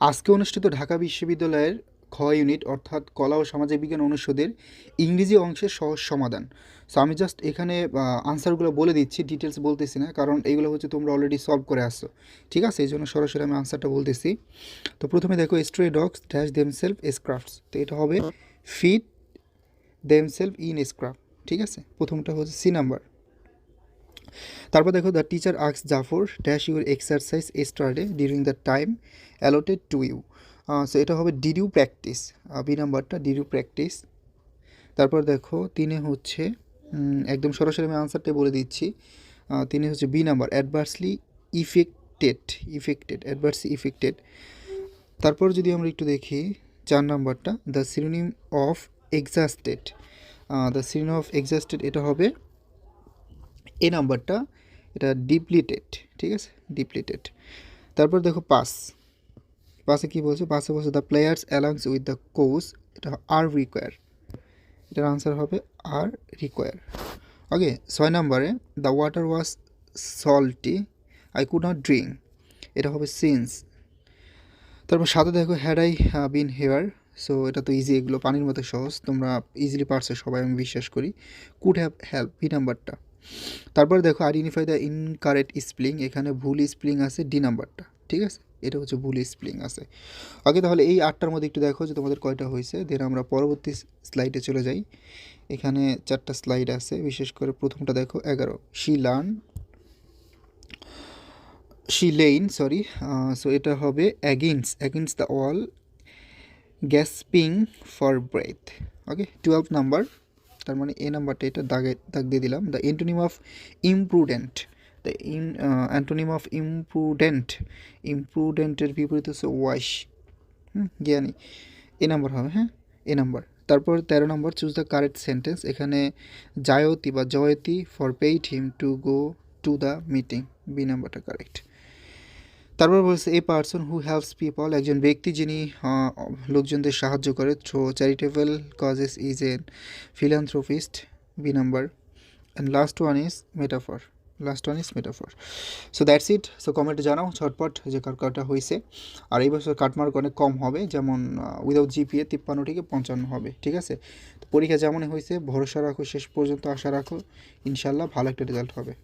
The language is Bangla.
আজকে অনুষ্ঠিত ঢাকা বিশ্ববিদ্যালয়ের খ ইউনিট অর্থাৎ কলা ও সামাজিক বিজ্ঞান অনুষদের ইংরেজি অংশের সহজ সমাধান। সো আমি জাস্ট এখানে আনসারগুলো বলে দিচ্ছি, ডিটেলস বলতেছি না, কারণ এইগুলো হচ্ছে তোমরা অলরেডি সলভ করে আসছো। ঠিক আছে, এই জন্য সরাসরি আমি আনসারটা বলতেছি। তো প্রথমে দেখো, স্ট্রে ডগস ড্যাশ দেমসেলফ স্ক্রাফটস, তো এটা হবে ফিট দেমসেলফ ইন স্ক্রাফট। ঠিক আছে, প্রথমটা হচ্ছে সি নাম্বার। তারপর দেখো, the teacher asks Jafar dash your exercise yesterday during the time allotted to you. So এটা হবে ডিড ইউ প্র্যাকটিস, বি নাম্বারটা ডিড ইউ প্র্যাকটিস। তারপর দেখো তিনে হচ্ছে একদম সরাসরি আমি আনসারটাই বলে দিচ্ছি। তিনে হচ্ছে B number, adversely affected, adversely affected. তারপর যদি আমরা একটু দেখি চার নাম্বারটা, the synonym of exhausted, the synonym of exhausted এটা হবে এ নাম্বারটা, এটা ডিপ্লিটেড। ঠিক আছে, ডিপ্লিটেড। তারপর দেখো পাসে কী বলছে, পাসে বলছে the players along with the coach, এটা আর রিকোয়ার, এটার আনসার হবে আর রিকোয়ার। ওকে, ছয় নাম্বারে the water was salty I could not drink, এটা হবে সিন্স। তারপর সাথে দেখো had I been here, so এটা তো ইজি, এগুলো পানির মতো সহজ, তোমরা ইজিলি পারছো সবাই আমি বিশ্বাস করি। কুড হ্যাভ হেল্প, বি নাম্বারটা। তারপর দেখো আইডেন্টিফাই দ্য ইনকারেক্ট স্পেলিং, এখানে ভুল স্পেলিং আছে ডি নাম্বারটা। ঠিক আছে, এটা হচ্ছে ভুল স্পেলিং আছে। ওকে, তাহলে এই আটটার মধ্যে একটু দেখো যে তোমাদের কয়টা হয়েছে, দেন আমরা পরবর্তী স্লাইডে চলে যাই। এখানে চারটা স্লাইড আছে, বিশেষ করে প্রথমটা দেখো 11, শি লেইন সরি, সো এটা হবে against the wall gasping for breath. Okay, 12 number, তার মানে এ নাম্বারটা, এটা দাগ দিয়ে দিলাম। The antonym of imprudent, the antonym of ইমপ্রুডেন্টের বিপরীত হচ্ছে ওয়াইশ, জ্ঞানী, এ নাম্বার হবে, হ্যাঁ এ নাম্বার। তারপর 13 number, choose the correct sentence, এখানে Jayati for paid him to go to the meeting, B নাম্বারটা কারেক্ট। তারপর বলছে a person who helps people, একজন ব্যক্তি যিনি লোকজনদের সাহায্য করে, through charitable causes is an philanthropist, B number. And last one is metaphor, so that's it. So কমেন্টে জানাও ঝটপট যে কারটা হয়েছে। আর এই বছর কাটমার্ক অনেক কম হবে, যেমন উইদাউট জিপিএ 53 থেকে 55 হবে। ঠিক আছে, তো পরীক্ষা যেমনই হয়েছে ভরসা রাখো, শেষ পর্যন্ত আশা রাখো, ইনশাল্লাহ ভালো একটা রেজাল্ট হবে।